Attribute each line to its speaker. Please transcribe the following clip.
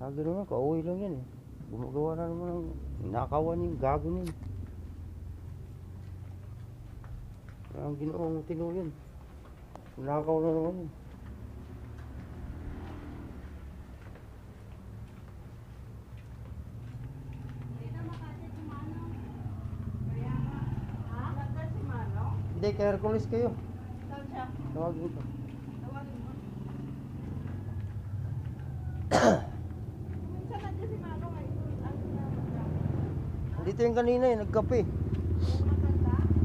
Speaker 1: Lagi naman, kauwi lang yan eh. Gumagawa na naman ng nakawan yung gago niya. Ang ginoong tino yun. Nakaw na naman yun. Hindi, kay Hercules kayo.
Speaker 2: Saan siya?
Speaker 1: Tawagin ko.
Speaker 2: Tawagin mo. Minsan nandiyan si Manong ay ano na.
Speaker 1: Dito yung kanina eh, nagkape.